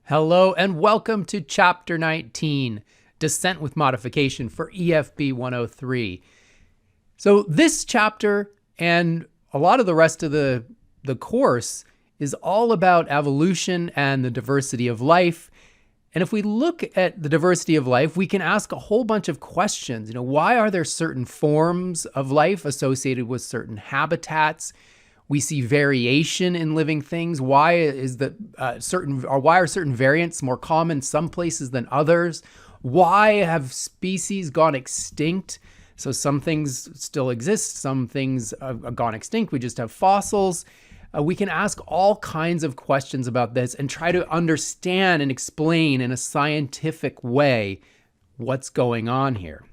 Hello and welcome to Chapter 19, Descent with Modification for EFB103. So this chapter and a lot of the rest of the course is all about evolution and the diversity of life. And if we look at the diversity of life, we can ask a whole bunch of questions. Why are there certain forms of life associated with certain habitats? We see variation in living things. Why are certain variants more common some places than others? Why have species gone extinct? So some things still exist, some things have gone extinct. We just have fossils. We can ask all kinds of questions about this and try to understand and explain in a scientific way what's going on here.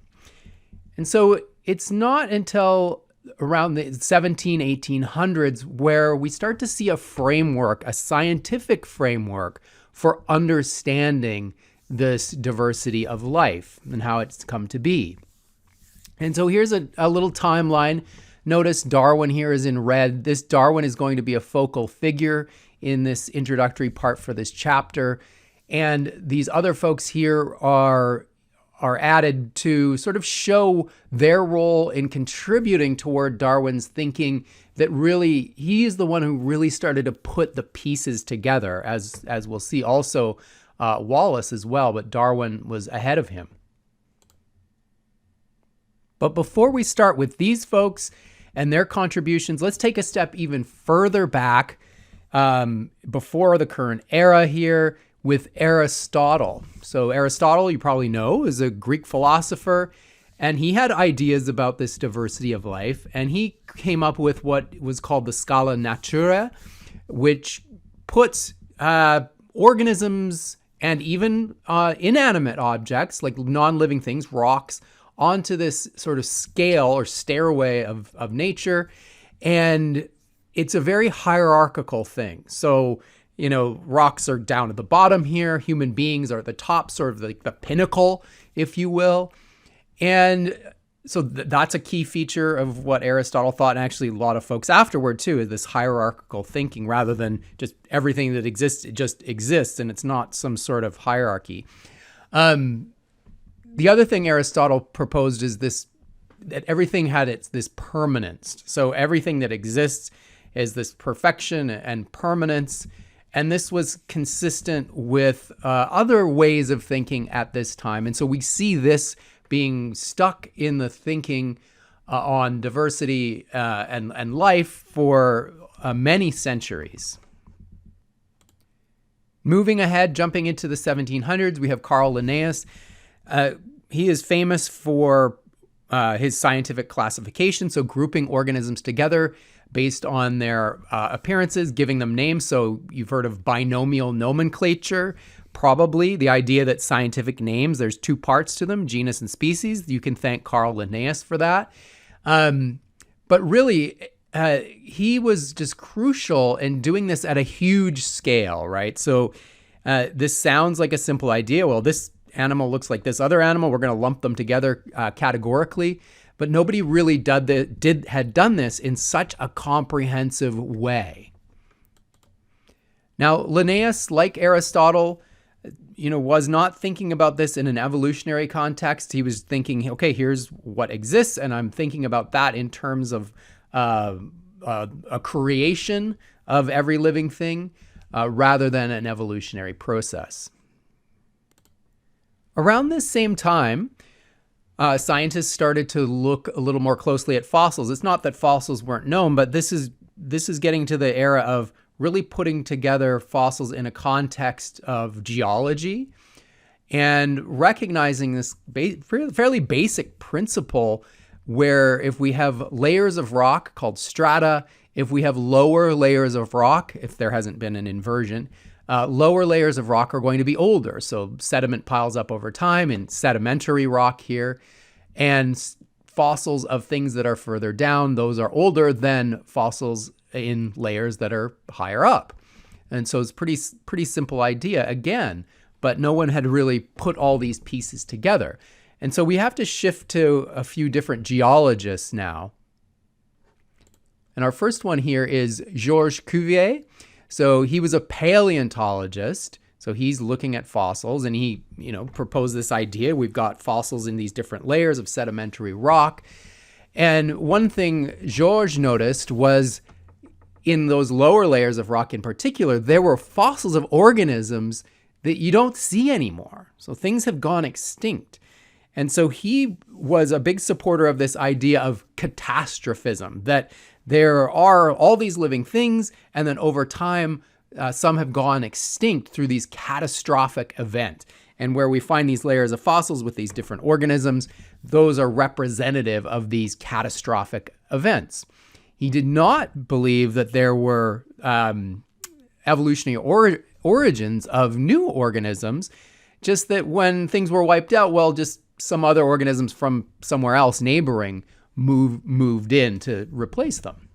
And so it's not until around the 1800s where we start to see a framework, a scientific framework for understanding this diversity of life and how it's come to be. And so here's a little timeline. Notice Darwin here is in red. This Darwin is going to be a focal figure in this introductory part for this chapter. And these other folks here are added to sort of show their role in contributing toward Darwin's thinking, that really he is the one who really started to put the pieces together, as we'll see. Also Wallace as well, but Darwin was ahead of him. But before we start with these folks and their contributions, let's take a step even further back before the current era here, with Aristotle. So Aristotle, you probably know, is a Greek philosopher, and he had ideas about this diversity of life, and he came up with what was called the Scala Naturae, which puts organisms and even inanimate objects, like non-living things, rocks, onto this sort of scale or stairway of nature, and it's a very hierarchical thing. So rocks are down at the bottom here. Human beings are at the top, sort of like the pinnacle, if you will. And so that's a key feature of what Aristotle thought, and actually a lot of folks afterward too, is this hierarchical thinking, rather than just everything that exists, it just exists, and it's not some sort of hierarchy. The other thing Aristotle proposed is this, that everything had this permanence. So everything that exists is this perfection and permanence. And this was consistent with other ways of thinking at this time. And so we see this being stuck in the thinking on diversity and life for many centuries. Moving ahead, jumping into the 1700s, we have Carl Linnaeus. He is famous for his scientific classification, so grouping organisms together based on their appearances, giving them names. So you've heard of binomial nomenclature, probably the idea that scientific names, there's two parts to them, genus and species. You can thank Carl Linnaeus for that. But really, he was just crucial in doing this at a huge scale, right? So this sounds like a simple idea. Well, this animal looks like this other animal. We're going to lump them together categorically. But nobody really had done this in such a comprehensive way. Now, Linnaeus, like Aristotle, was not thinking about this in an evolutionary context. He was thinking, okay, here's what exists, and I'm thinking about that in terms of a creation of every living thing, rather than an evolutionary process. Around this same time, scientists started to look a little more closely at fossils. It's not that fossils weren't known, but this is getting to the era of really putting together fossils in a context of geology and recognizing this fairly basic principle where if we have layers of rock called strata, if we have lower layers of rock, if there hasn't been an inversion, lower layers of rock are going to be older. So sediment piles up over time in sedimentary rock here, and fossils of things that are further down, those are older than fossils in layers that are higher up. And so it's pretty simple idea again, but no one had really put all these pieces together. And so we have to shift to a few different geologists now. And our first one here is Georges Cuvier. So he was a paleontologist. So he's looking at fossils, and he, proposed this idea. We've got fossils in these different layers of sedimentary rock. And one thing Georges noticed was in those lower layers of rock in particular, there were fossils of organisms that you don't see anymore. So things have gone extinct. And so he was a big supporter of this idea of catastrophism, that there are all these living things, and then over time, some have gone extinct through these catastrophic events. And where we find these layers of fossils with these different organisms, those are representative of these catastrophic events. He did not believe that there were evolutionary origins of new organisms, just that when things were wiped out, well, just some other organisms from somewhere else neighboring moved in to replace them.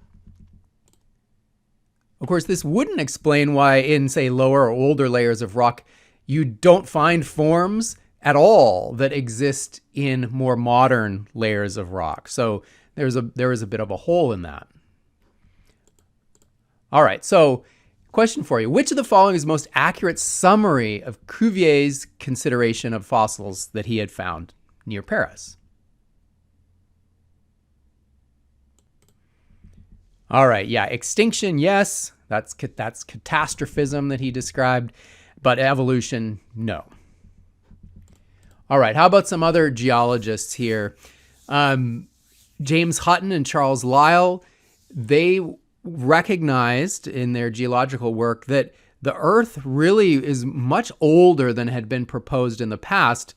Of course, this wouldn't explain why in, say, lower or older layers of rock, you don't find forms at all that exist in more modern layers of rock. So there is a bit of a hole in that. All right, so question for you. Which of the following is the most accurate summary of Cuvier's consideration of fossils that he had found near Paris? All right, yeah, extinction, yes, that's catastrophism that he described, but evolution, no. All right, how about some other geologists here? James Hutton and Charles Lyell, they recognized in their geological work that the Earth really is much older than had been proposed in the past.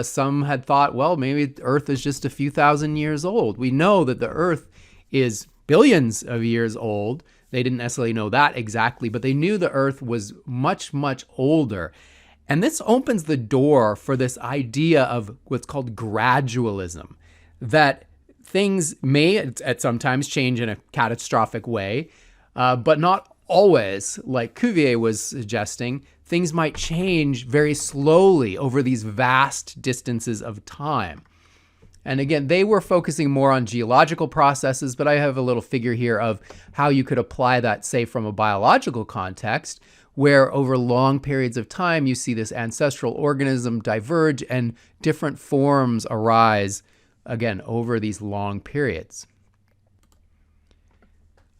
Some had thought, well, maybe the Earth is just a few thousand years old. We know that the Earth is billions of years old. They didn't necessarily know that exactly, but they knew the Earth was much, much older. And this opens the door for this idea of what's called gradualism, that things may at sometimes change in a catastrophic way, but not always. Like Cuvier was suggesting, things might change very slowly over these vast distances of time. And again, they were focusing more on geological processes, but I have a little figure here of how you could apply that, say, from a biological context, where over long periods of time, you see this ancestral organism diverge and different forms arise, again, over these long periods.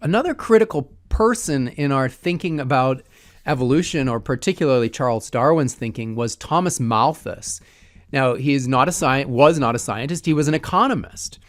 Another critical person in our thinking about evolution, or particularly Charles Darwin's thinking, was Thomas Malthus. Now, he was not a scientist, he was an economist.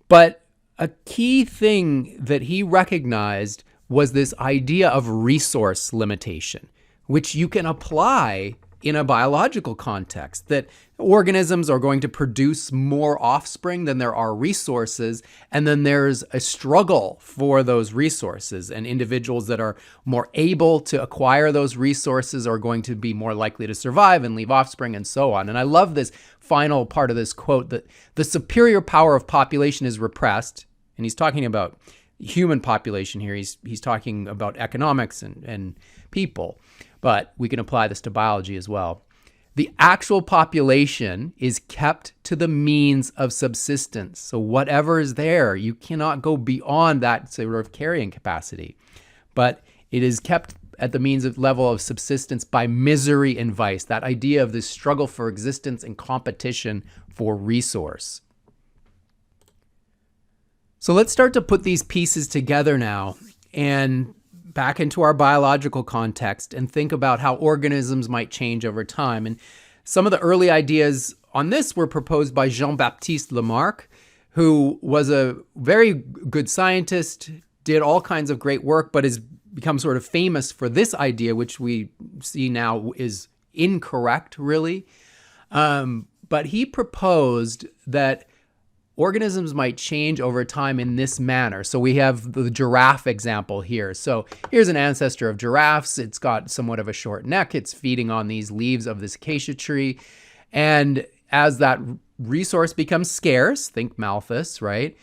But a key thing that he recognized was this idea of resource limitation, which you can apply in a biological context, that organisms are going to produce more offspring than there are resources, and then there's a struggle for those resources, and individuals that are more able to acquire those resources are going to be more likely to survive and leave offspring, and so on. And I love this final part of this quote, that the superior power of population is repressed, and he's talking about human population here. He's talking about economics and people, but we can apply this to biology as well. The actual population is kept to the means of subsistence. So whatever is there, you cannot go beyond that sort of carrying capacity. But it is kept at the means of level of subsistence by misery and vice. That idea of this struggle for existence and competition for resource. So let's start to put these pieces together now and back into our biological context and think about how organisms might change over time. And some of the early ideas on this were proposed by Jean-Baptiste Lamarck, who was a very good scientist, did all kinds of great work, but has become sort of famous for this idea, which we see now is incorrect, really. But he proposed that organisms might change over time in this manner. So we have the giraffe example here. So here's an ancestor of giraffes. It's got somewhat of a short neck. It's feeding on these leaves of this acacia tree. And as that resource becomes scarce, think Malthus, right?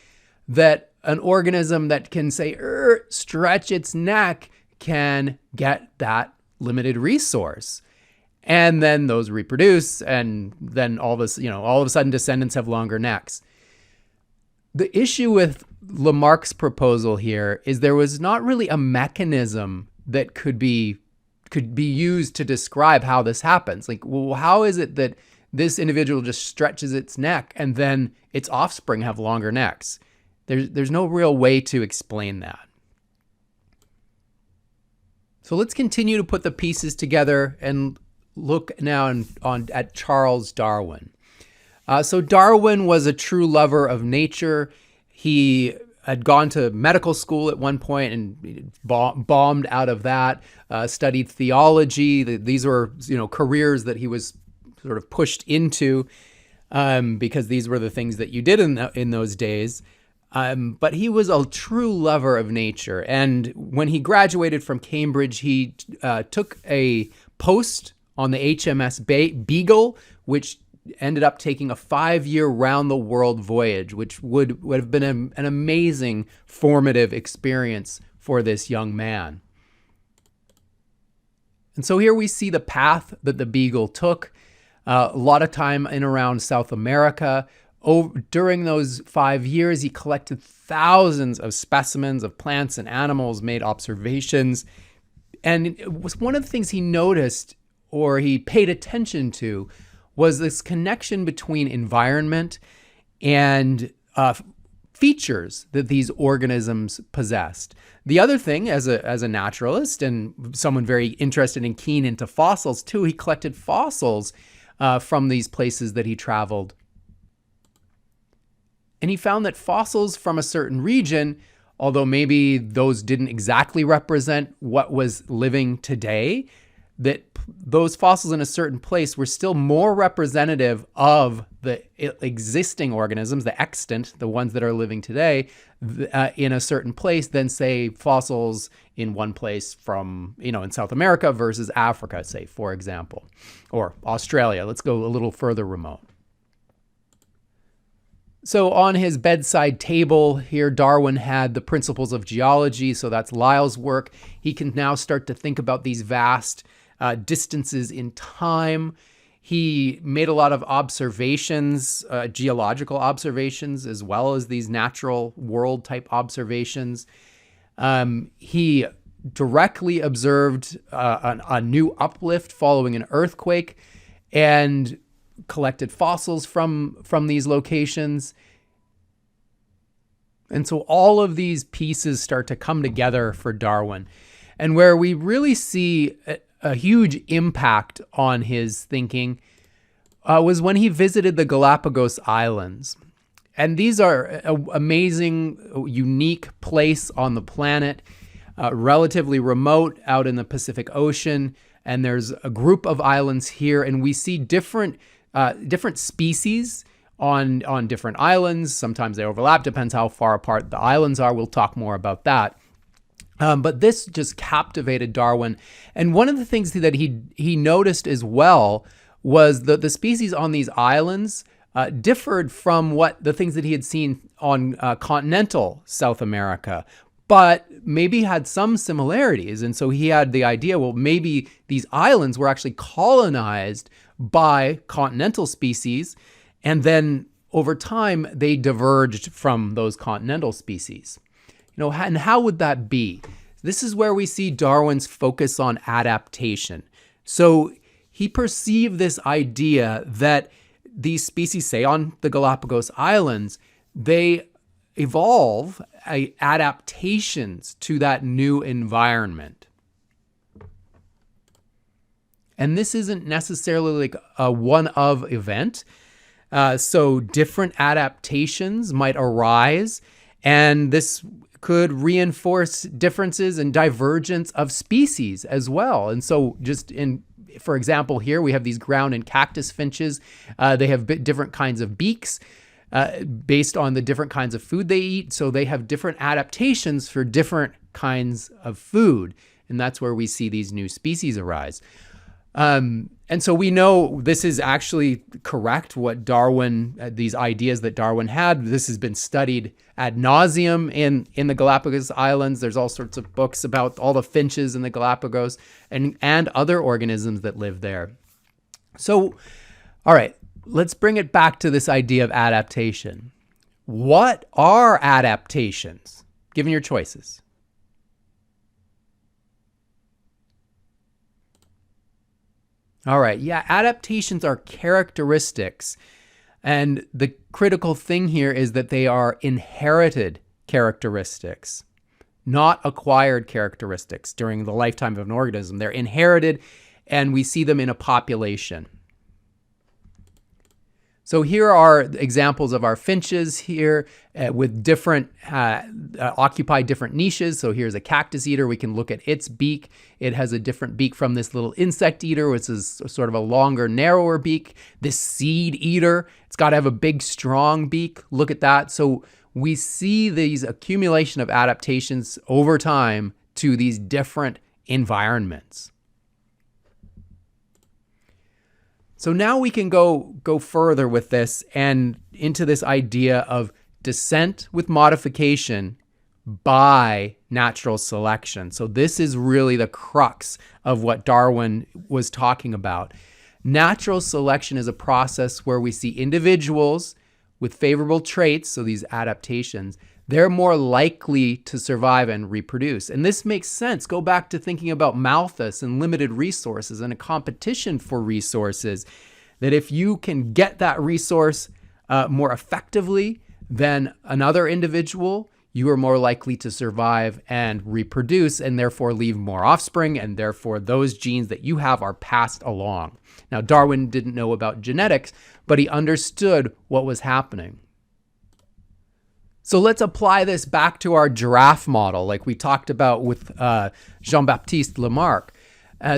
That an organism that can say, stretch its neck can get that limited resource. And then those reproduce, and then all of a sudden descendants have longer necks. The issue with Lamarck's proposal here is there was not really a mechanism that could be could be used to describe how this happens. Like, well, how is it that this individual just stretches its neck and then its offspring have longer necks? There's no real way to explain that. So let's continue to put the pieces together and look now at Charles Darwin. So Darwin was a true lover of nature. He had gone to medical school at one point and bombed out of that, studied theology. These were, careers that he was sort of pushed into because these were the things that you did in those days. But he was a true lover of nature. And when he graduated from Cambridge, he took a post on the HMS Beagle, which ended up taking a 5-year round-the-world voyage, which would have been an amazing formative experience for this young man. And so here we see the path that the Beagle took. A lot of time in around South America. During those 5 years, he collected thousands of specimens of plants and animals, made observations. And it was one of the things he noticed or he paid attention to was this connection between environment and features that these organisms possessed. The other thing, as a naturalist and someone very interested and keen into fossils too, he collected fossils from these places that he traveled. And he found that fossils from a certain region, although maybe those didn't exactly represent what was living today, that those fossils in a certain place were still more representative of the existing organisms, the extant, the ones that are living today, in a certain place than, say, fossils in one place from, in South America versus Africa, say, for example, or Australia. Let's go a little further remote. So on his bedside table here, Darwin had the Principles of Geology. So that's Lyell's work. He can now start to think about these vast distances in time. He made a lot of observations, geological observations, as well as these natural world type observations. He directly observed a new uplift following an earthquake and collected fossils from these locations. And so all of these pieces start to come together for Darwin. And where we really see a huge impact on his thinking was when he visited the Galapagos Islands. And these are an amazing, unique place on the planet, relatively remote out in the Pacific Ocean. And there's a group of islands here, and we see different species on different islands. Sometimes they overlap, depends how far apart the islands are. We'll talk more about that. But this just captivated Darwin. And one of the things that he noticed as well was that the species on these islands differed from the things that he had seen on continental South America, but maybe had some similarities. And so he had the idea, well, maybe these islands were actually colonized by continental species, and then over time they diverged from those continental species. And how would that be? This is where we see Darwin's focus on adaptation. So he perceived this idea that these species, say on the Galapagos Islands, they evolve adaptations to that new environment. And this isn't necessarily like a one-of event. So different adaptations might arise, and this could reinforce differences and divergence of species as well. And so for example, here we have these ground and cactus finches. They have different kinds of beaks based on the different kinds of food they eat. So they have different adaptations for different kinds of food. And that's where we see these new species arise. And so we know this is actually correct, what Darwin, these ideas that Darwin had. This has been studied ad nauseum in the Galapagos Islands. There's all sorts of books about all the finches in the Galapagos and other organisms that live there. So, all right, let's bring it back to this idea of adaptation. What are adaptations, given your choices? All right. Yeah, adaptations are characteristics. And the critical thing here is that they are inherited characteristics, not acquired characteristics during the lifetime of an organism. They're inherited, and we see them in a population. So here are examples of our finches here with different, occupy different niches. So here's a cactus eater. We can look at its beak. It has a different beak from this little insect eater, which is sort of a longer, narrower beak. This seed eater, it's got to have a big, strong beak. Look at that. So we see these accumulation of adaptations over time to these different environments. So now we can go further with this and into this idea of descent with modification by natural selection. So this is really the crux of what Darwin was talking about. Natural selection is a process where we see individuals with favorable traits, so these adaptations, they're more likely to survive and reproduce. And this makes sense. Go back to thinking about Malthus and limited resources and a competition for resources, that if you can get that resource more effectively than another individual, you are more likely to survive and reproduce and therefore leave more offspring, and therefore those genes that you have are passed along. Now, Darwin didn't know about genetics, but he understood what was happening. So let's apply this back to our giraffe model, like we talked about with Jean-Baptiste Lamarck.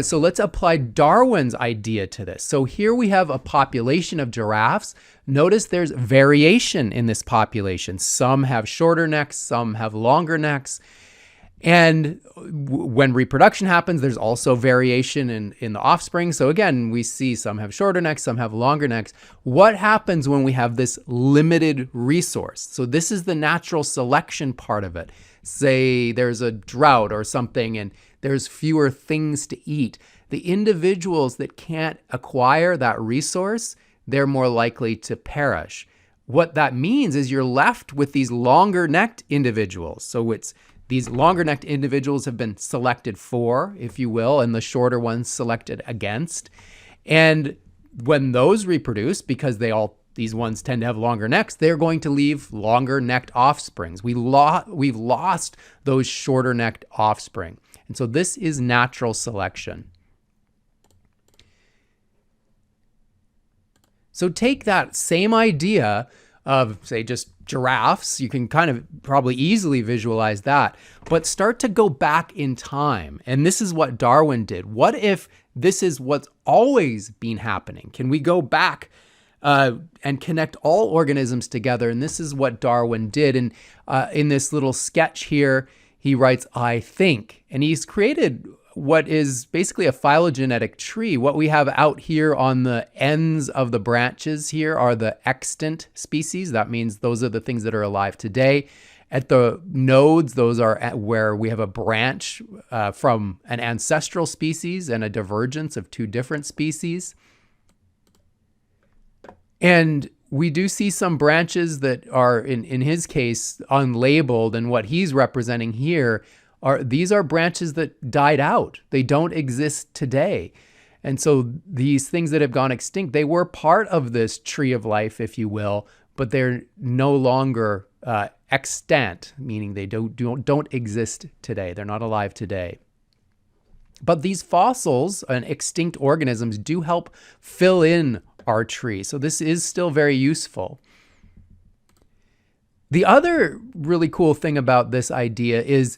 So let's apply Darwin's idea to this. So here we have a population of giraffes. Notice there's variation in this population. Some have shorter necks, some have longer necks. And when reproduction happens, there's also variation in the offspring. So again, we see some have shorter necks, some have longer necks. What happens when we have this limited resource? So this is the natural selection part of it. Say there's a drought or something and there's fewer things to eat. The individuals that can't acquire that resource, they're more likely to perish. What that means is you're left with these longer-necked individuals. So it's these longer-necked individuals have been selected for, if you will, and the shorter ones selected against. And when those reproduce, because these ones tend to have longer necks, they're going to leave longer-necked offsprings. We've lost those shorter-necked offspring. And so this is natural selection. So take that same idea of, say, just giraffes. You can kind of probably easily visualize that, but start to go back in time. And this is what Darwin did. What if this is what's always been happening? Can we go back and connect all organisms together? And this is what Darwin did. And in this little sketch here, he writes, "I think," and he's created what is basically a phylogenetic tree. What we have out here on the ends of the branches here are the extant species. That means those are the things that are alive today. At the nodes, those are where we have a branch from an ancestral species and a divergence of two different species. And we do see some branches that are, in his case, unlabeled, and what he's representing here these are branches that died out. They don't exist today. And so these things that have gone extinct, they were part of this tree of life, if you will, but they're no longer extant, meaning they don't exist today. They're not alive today. But these fossils and extinct organisms do help fill in our tree. So this is still very useful. The other really cool thing about this idea is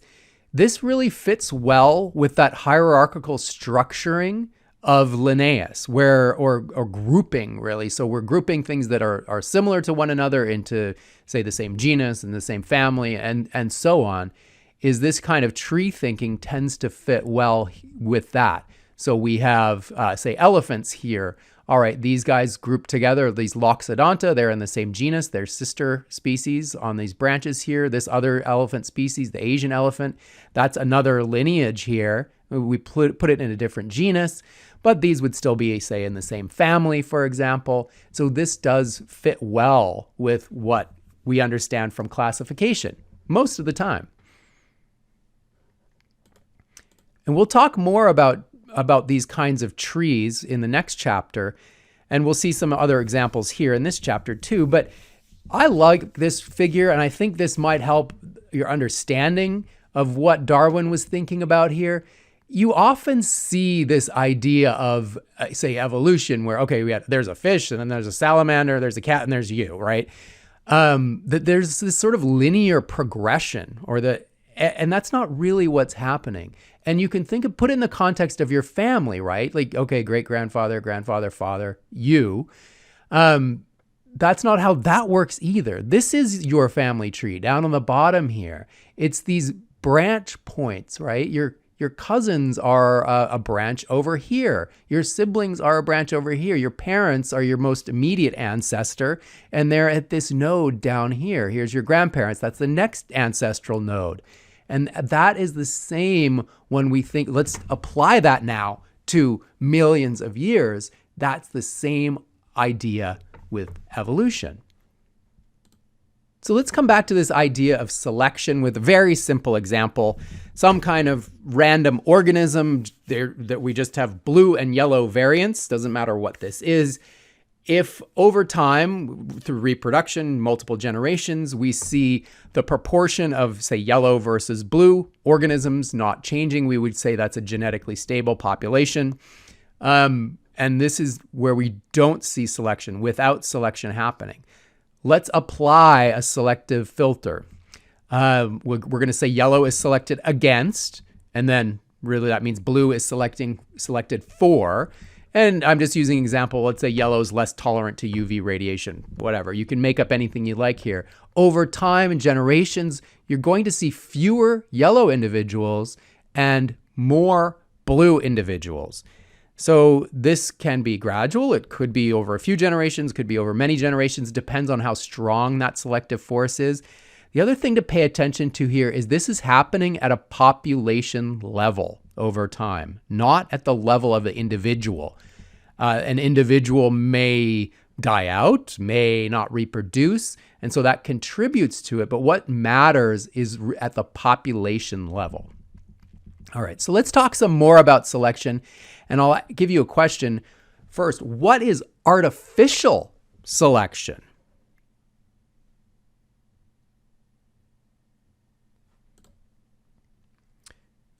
this really fits well with that hierarchical structuring of Linnaeus, or grouping, really. So we're grouping things that are similar to one another into, say, the same genus and the same family and so on. Is this kind of tree thinking tends to fit well with that. So we have, say, elephants here. All right, these guys group together, these Loxodonta, they're in the same genus, they're sister species on these branches here. This other elephant species, the Asian elephant, that's another lineage here. We put it in a different genus, but these would still be, say, in the same family, for example. So this does fit well with what we understand from classification most of the time. And we'll talk more about about these kinds of trees in the next chapter, and we'll see some other examples here in this chapter too. But I like this figure, and I think this might help your understanding of what Darwin was thinking about here. You often see this idea of, say, evolution, where, okay, there's a fish, and then there's a salamander, there's a cat, and there's you, right? That there's this sort of linear progression, and that's not really what's happening. And you can put it in the context of your family, right? Like, okay, great-grandfather, grandfather, father, you. That's not how that works either. This is your family tree down on the bottom here. It's these branch points, right? Your cousins are a branch over here. Your siblings are a branch over here. Your parents are your most immediate ancestor, and they're at this node down here. Here's your grandparents. That's the next ancestral node. And that is the same when we think, let's apply that now to millions of years. That's the same idea with evolution. So let's come back to this idea of selection with a very simple example. Some kind of random organism that we just have blue and yellow variants, doesn't matter what this is. If over time, through reproduction, multiple generations, we see the proportion of, say, yellow versus blue organisms not changing, we would say that's a genetically stable population. And this is where we don't see selection, without selection happening. Let's apply a selective filter. We're going to say yellow is selected against, and then really that means blue is selected for. And I'm just using an example. Let's say yellow is less tolerant to UV radiation, whatever. You can make up anything you like here. Over time and generations, you're going to see fewer yellow individuals and more blue individuals. So this can be gradual. It could be over a few generations, could be over many generations, depends on how strong that selective force is. The other thing to pay attention to here is this is happening at a population level over time, not at the level of the individual. An individual may die out, may not reproduce, and so that contributes to it. But what matters is at the population level. All right, so let's talk some more about selection, and I'll give you a question. First, what is artificial selection?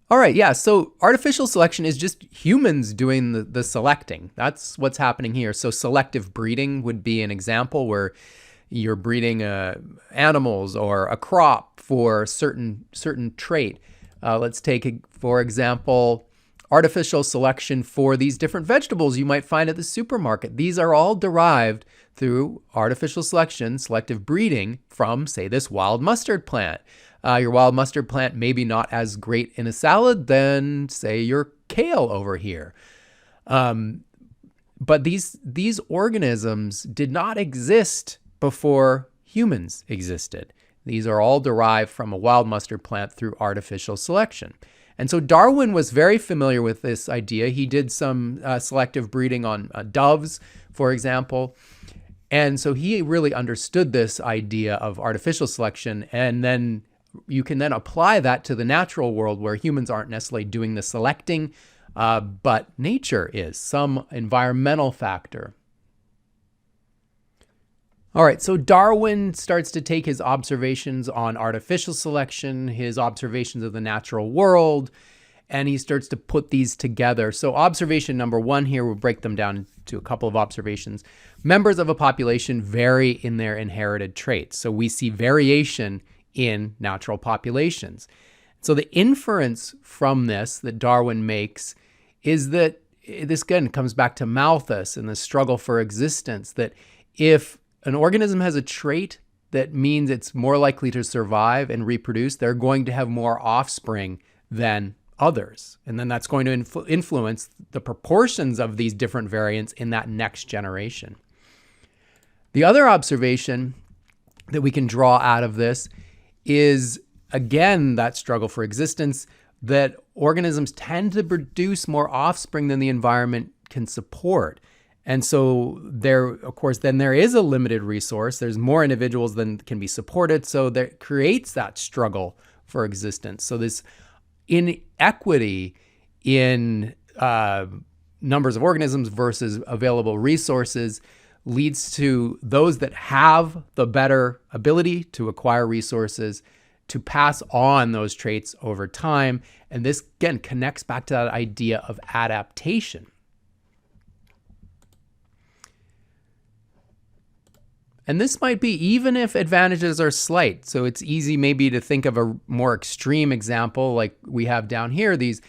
All right, yeah, so artificial selection is just humans doing the selecting. That's what's happening here. So selective breeding would be an example where you're breeding animals or a crop for a certain trait. Let's take, for example, artificial selection for these different vegetables you might find at the supermarket. These are all derived through artificial selection, selective breeding from, say, this wild mustard plant. Your wild mustard plant maybe not as great in a salad than, say, your kale over here. But these organisms did not exist before humans existed. These are all derived from a wild mustard plant through artificial selection. And so Darwin was very familiar with this idea. He did some selective breeding on doves, for example. And so he really understood this idea of artificial selection, and then you can then apply that to the natural world where humans aren't necessarily doing the selecting, but nature is, some environmental factor. All right, so Darwin starts to take his observations on artificial selection, his observations of the natural world, and he starts to put these together. So observation number one here, we'll break them down to a couple of observations. Members of a population vary in their inherited traits. So we see variation in natural populations. So the inference from this that Darwin makes is that, this again comes back to Malthus and the struggle for existence, that if an organism has a trait that means it's more likely to survive and reproduce, they're going to have more offspring than others. And then that's going to influence the proportions of these different variants in that next generation. The other observation that we can draw out of this is, again, that struggle for existence, that organisms tend to produce more offspring than the environment can support. And so there, of course, then there is a limited resource. There's more individuals than can be supported. So that creates that struggle for existence. So this inequity in numbers of organisms versus available resources leads to those that have the better ability to acquire resources to pass on those traits over time. And this, again, connects back to that idea of adaptation. And this might be even if advantages are slight. So it's easy maybe to think of a more extreme example like we have down here, these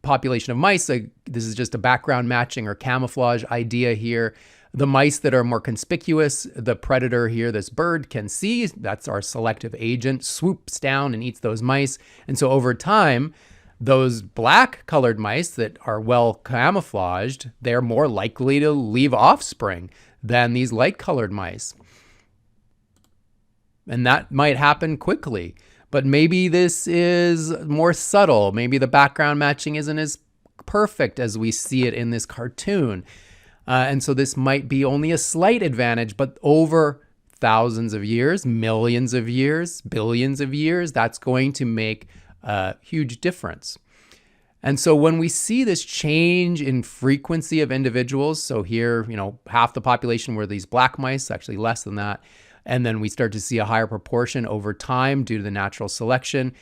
population of mice. Like this is just a background matching or camouflage idea here. The mice that are more conspicuous, the predator here, this bird, can see, that's our selective agent, swoops down and eats those mice. And so over time, those black colored mice that are well camouflaged, they're more likely to leave offspring than these light colored mice. And that might happen quickly, but maybe this is more subtle. Maybe the background matching isn't as perfect as we see it in this cartoon. And so this might be only a slight advantage, but over thousands of years, millions of years, billions of years, that's going to make a huge difference. And so when we see this change in frequency of individuals, so here, half the population were these black mice, actually less than that, and then we start to see a higher proportion over time due to the natural selection.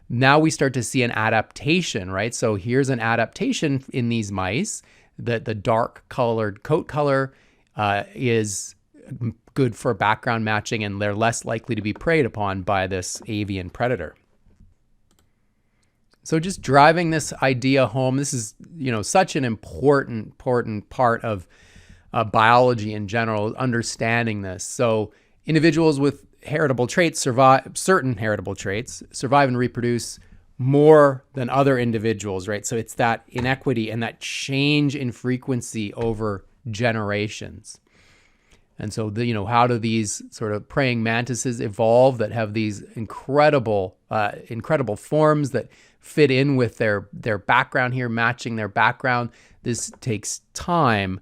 Now we start to see an adaptation, right? So here's an adaptation in these mice. That the dark colored coat color is good for background matching, and they're less likely to be preyed upon by this avian predator. So just driving this idea home, this is such an important part of biology in general, understanding this. So individuals with heritable traits certain heritable traits survive and reproduce more than other individuals, right? So it's that inequity and that change in frequency over generations. And so, how do these sort of praying mantises evolve that have these incredible forms that fit in with their background here, matching their background? This takes time.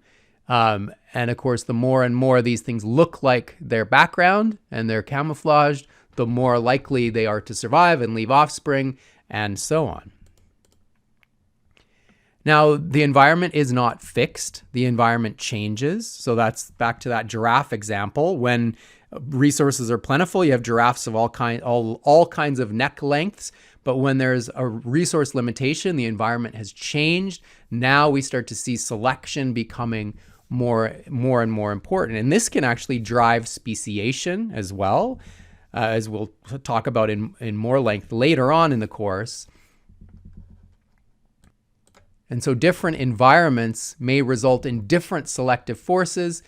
And of course, the more and more these things look like their background and they're camouflaged, the more likely they are to survive and leave offspring, and so on. Now, the environment is not fixed. The environment changes. So that's back to that giraffe example. When resources are plentiful, you have giraffes of all kinds of neck lengths. But when there's a resource limitation, the environment has changed. Now we start to see selection becoming more and more important. And this can actually drive speciation as well, as we'll talk about in more length later on in the course. And so different environments may result in different selective forces.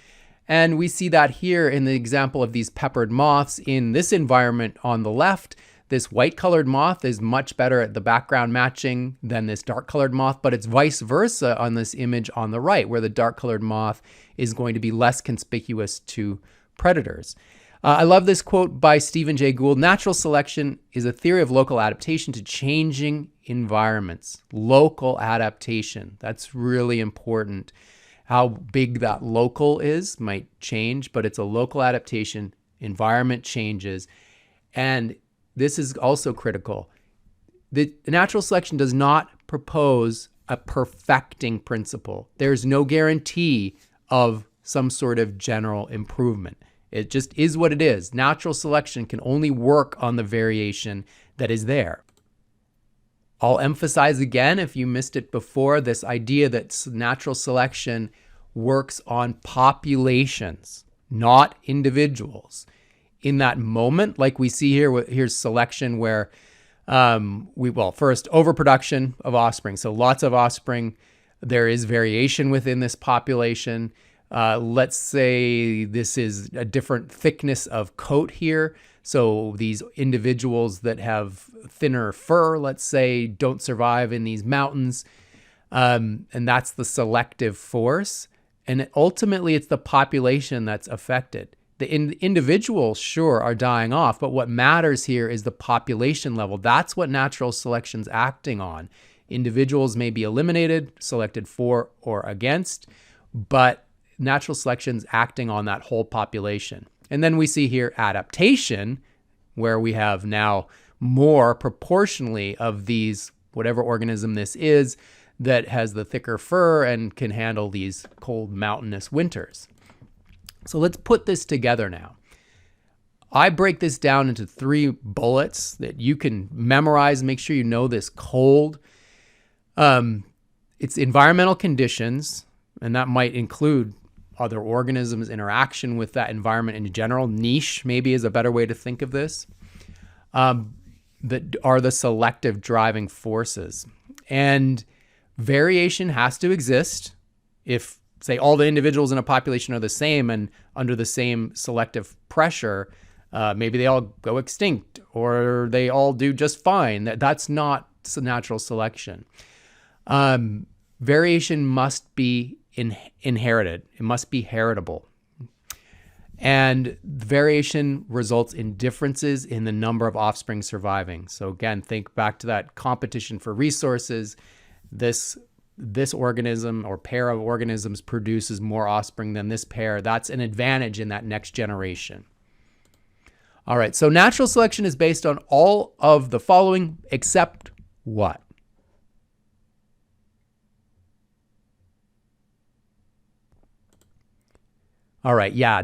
And we see that here in the example of these peppered moths. In this environment on the left, this white colored moth is much better at the background matching than this dark colored moth, but it's vice versa on this image on the right, where the dark colored moth is going to be less conspicuous to predators. I love this quote by Stephen Jay Gould. Natural selection is a theory of local adaptation to changing environments. Local adaptation. That's really important. How big that local is might change, but it's a local adaptation. Environment changes. And this is also critical. The natural selection does not propose a perfecting principle. There's no guarantee of some sort of general improvement. It just is what it is. Natural selection can only work on the variation that is there. I'll emphasize again, if you missed it before, this idea that natural selection works on populations, not individuals. In that moment, like we see here, here's selection where first, overproduction of offspring. So lots of offspring. There is variation within this population. Let's say this is a different thickness of coat here. So these individuals that have thinner fur, let's say, don't survive in these mountains. And that's the selective force. And ultimately, it's the population that's affected. The individuals, sure, are dying off, but what matters here is the population level. That's what natural selection's acting on. Individuals may be eliminated, selected for or against, but natural selection's acting on that whole population. And then we see here adaptation, where we have now more proportionally of these, whatever organism this is, that has the thicker fur and can handle these cold mountainous winters. So let's put this together now. I break this down into 3 bullets that you can memorize. Make sure you know this cold. It's environmental conditions, and that might include other organisms' interaction with that environment in general. Niche maybe is a better way to think of this. That are the selective driving forces. And variation has to exist if, say, all the individuals in a population are the same and under the same selective pressure. Maybe they all go extinct or they all do just fine. That's not natural selection. Variation must be inherited. It must be heritable. And variation results in differences in the number of offspring surviving. So again, think back to that competition for resources. This organism or pair of organisms produces more offspring than this pair. That's an advantage in that next generation. All right, so natural selection is based on all of the following except what? All right, yeah,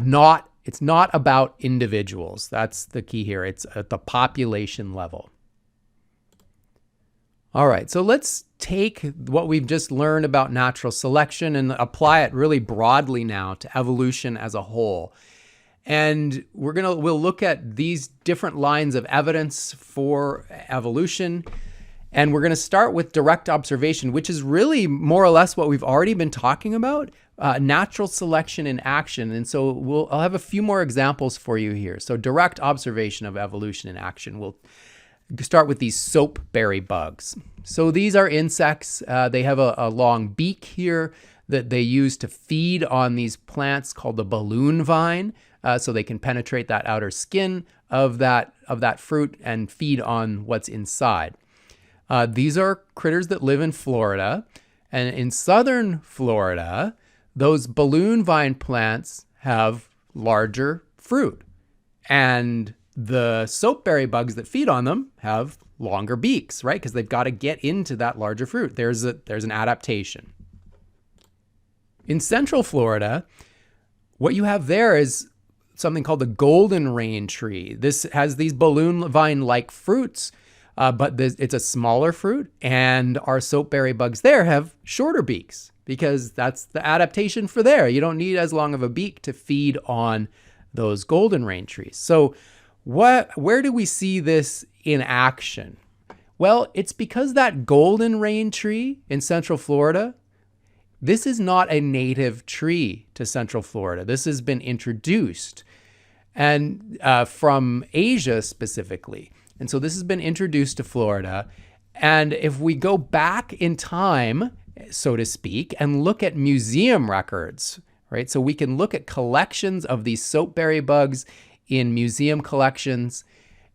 it's not about individuals. That's the key here. It's at the population level. All right, so let's take what we've just learned about natural selection and apply it really broadly now to evolution as a whole. And we'll look at these different lines of evidence for evolution. And we're going to start with direct observation, which is really more or less what we've already been talking about, natural selection in action. And so I'll have a few more examples for you here. So direct observation of evolution in action. We'll start with these soapberry bugs. So these are insects. They have a long beak here that they use to feed on these plants called the balloon vine. So they can penetrate that outer skin of that fruit and feed on what's inside. These are critters that live in Florida. And in southern Florida, those balloon vine plants have larger fruit. And the soapberry bugs that feed on them have longer beaks, right? Because they've got to get into that larger fruit. There's an adaptation. In central Florida, what you have there is something called the golden rain tree. This has these balloon vine-like fruits, but it's a smaller fruit, and our soapberry bugs there have shorter beaks because that's the adaptation for there. You don't need as long of a beak to feed on those golden rain trees. So where do we see this in action? Well, it's because that golden rain tree in central Florida, this is not a native tree to central Florida. This has been introduced and from Asia specifically. And so this has been introduced to Florida. And if we go back in time, so to speak, and look at museum records, right? So we can look at collections of these soapberry bugs in museum collections.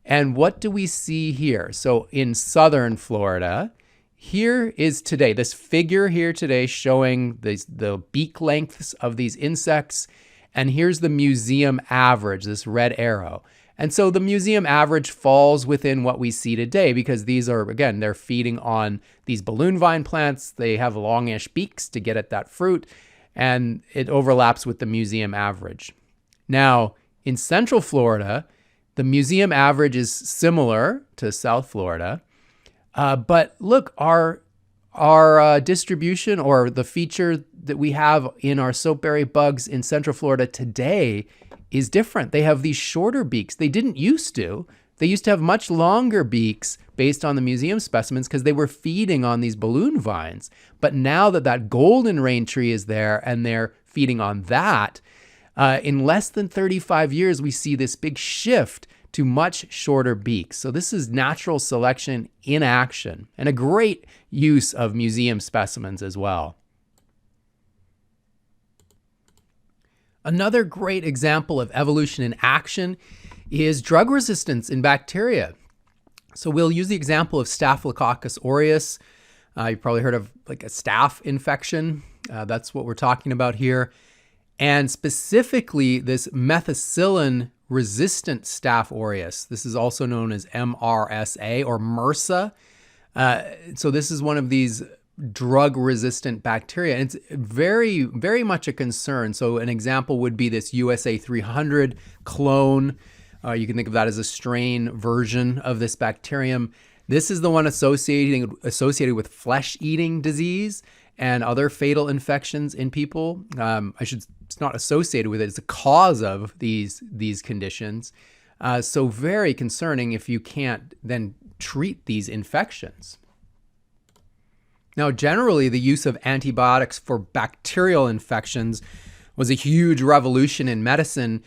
And what do we see here? So in southern Florida, here is today, this figure here today showing the beak lengths of these insects. And here's the museum average, this red arrow. And so the museum average falls within what we see today because these are, again, they're feeding on these balloon vine plants. They have longish beaks to get at that fruit, and it overlaps with the museum average. Now, in central Florida, the museum average is similar to South Florida. But look, our distribution or the feature that we have in our soapberry bugs in central Florida today is different. They have these shorter beaks. They didn't used to. They used to have much longer beaks based on the museum specimens because they were feeding on these balloon vines. But now that golden rain tree is there and they're feeding on that, in less than 35 years, we see this big shift to much shorter beaks. So this is natural selection in action and a great use of museum specimens as well. Another great example of evolution in action is drug resistance in bacteria. So we'll use the example of Staphylococcus aureus. You've probably heard of like a staph infection. That's what we're talking about here. And specifically this methicillin-resistant Staph aureus. This is also known as MRSA or MRSA. So this is one of these drug-resistant bacteria. And it's very, very much a concern. So an example would be this USA 300 clone. You can think of that as a strain version of this bacterium. This is the one associated with flesh-eating disease and other fatal infections in people. It's not associated with it, it's a cause of these conditions. So very concerning if you can't then treat these infections. Now, generally, the use of antibiotics for bacterial infections was a huge revolution in medicine,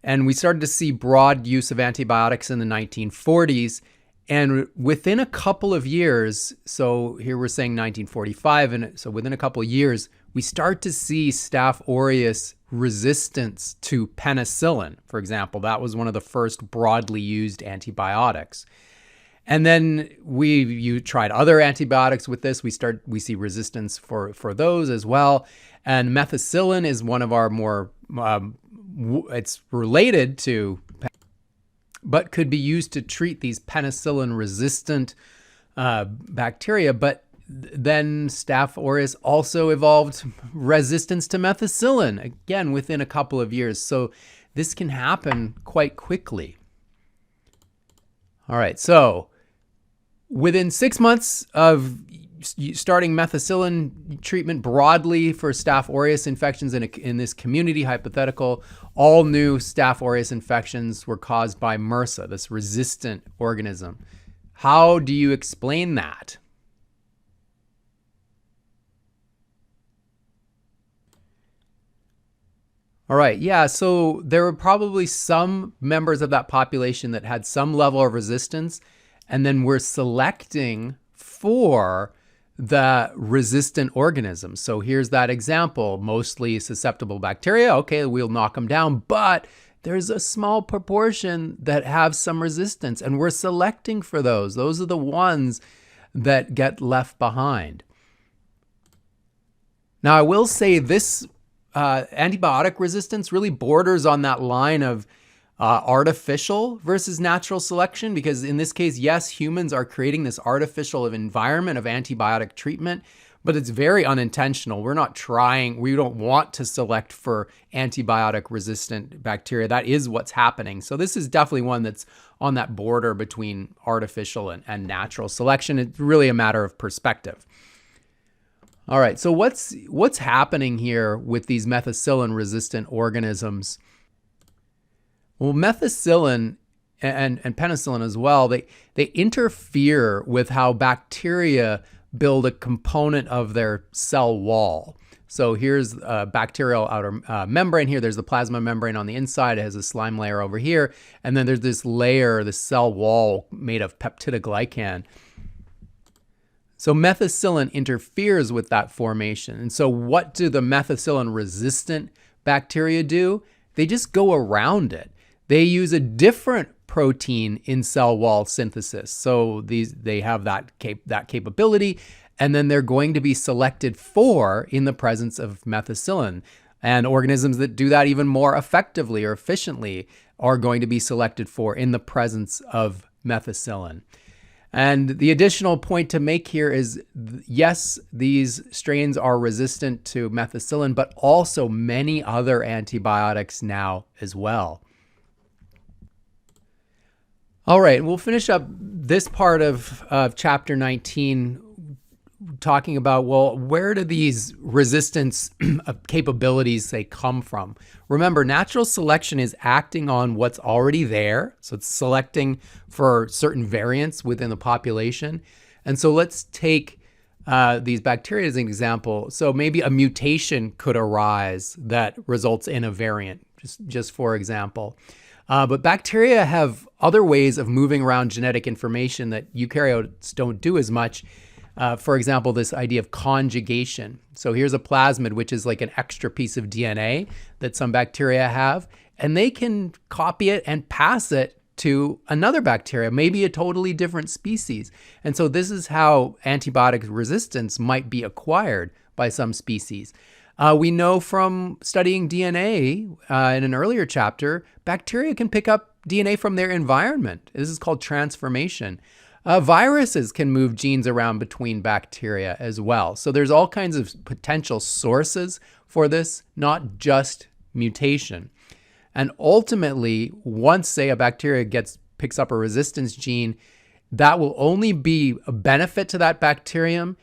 and we started to see broad use of antibiotics in the 1940s. And within a couple of years, so here we're saying 1945, and so within a couple of years, we start to see Staph aureus resistance to penicillin, for example. That was one of the first broadly used antibiotics. And then you tried other antibiotics with this. We see resistance for those as well. And methicillin is one of our more, it's related to, but could be used to treat these penicillin-resistant bacteria. But then Staph aureus also evolved resistance to methicillin, again, within a couple of years. So this can happen quite quickly. All right, so within 6 months of starting methicillin treatment broadly for Staph aureus infections in this community hypothetical, all new Staph aureus infections were caused by MRSA, this resistant organism. How do you explain that? All right, yeah, so there were probably some members of that population that had some level of resistance, and then we're selecting for the resistant organisms. So here's that example, mostly susceptible bacteria. Okay, we'll knock them down, but there's a small proportion that have some resistance, and we're selecting for those. Those are the ones that get left behind. Now, I will say this antibiotic resistance really borders on that line of artificial versus natural selection, because in this case, yes, humans are creating this artificial environment of antibiotic treatment, but it's very unintentional. We don't want to select for antibiotic resistant bacteria. That is what's happening. So this is definitely one that's on that border between artificial and natural selection. It's really a matter of perspective. All right, so what's happening here with these methicillin-resistant organisms? Well, methicillin and penicillin as well, they interfere with how bacteria build a component of their cell wall. So here's a bacterial outer membrane here. There's the plasma membrane on the inside. It has a slime layer over here. And then there's this layer, the cell wall made of peptidoglycan. So methicillin interferes with that formation. And so what do the methicillin-resistant bacteria do? They just go around it. They use a different protein in cell wall synthesis. So they have that capability, and then they're going to be selected for in the presence of methicillin. And organisms that do that even more effectively or efficiently are going to be selected for in the presence of methicillin. And the additional point to make here is, yes, these strains are resistant to methicillin, but also many other antibiotics now as well. All right, we'll finish up this part of Chapter 19 talking about, well, where do these resistance capabilities, say, come from? Remember, natural selection is acting on what's already there. So it's selecting for certain variants within the population. And so let's take these bacteria as an example. So maybe a mutation could arise that results in a variant, just for example. But bacteria have other ways of moving around genetic information that eukaryotes don't do as much. For example, this idea of conjugation. So here's a plasmid, which is like an extra piece of DNA that some bacteria have, and they can copy it and pass it to another bacteria, maybe a totally different species. And so this is how antibiotic resistance might be acquired by some species. We know from studying DNA in an earlier chapter, bacteria can pick up DNA from their environment. This is called transformation. Viruses can move genes around between bacteria as well. So there's all kinds of potential sources for this, not just mutation. And ultimately, once, say, a bacteria picks up a resistance gene, that will only be a benefit to that bacterium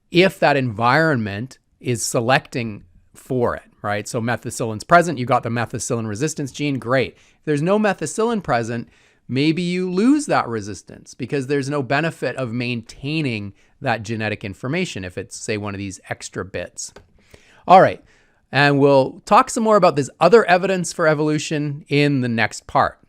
if that environment is selecting for it, right? So methicillin's present, you got the methicillin resistance gene, great. If there's no methicillin present, maybe you lose that resistance because there's no benefit of maintaining that genetic information if it's, say, one of these extra bits. All right, and we'll talk some more about this other evidence for evolution in the next part.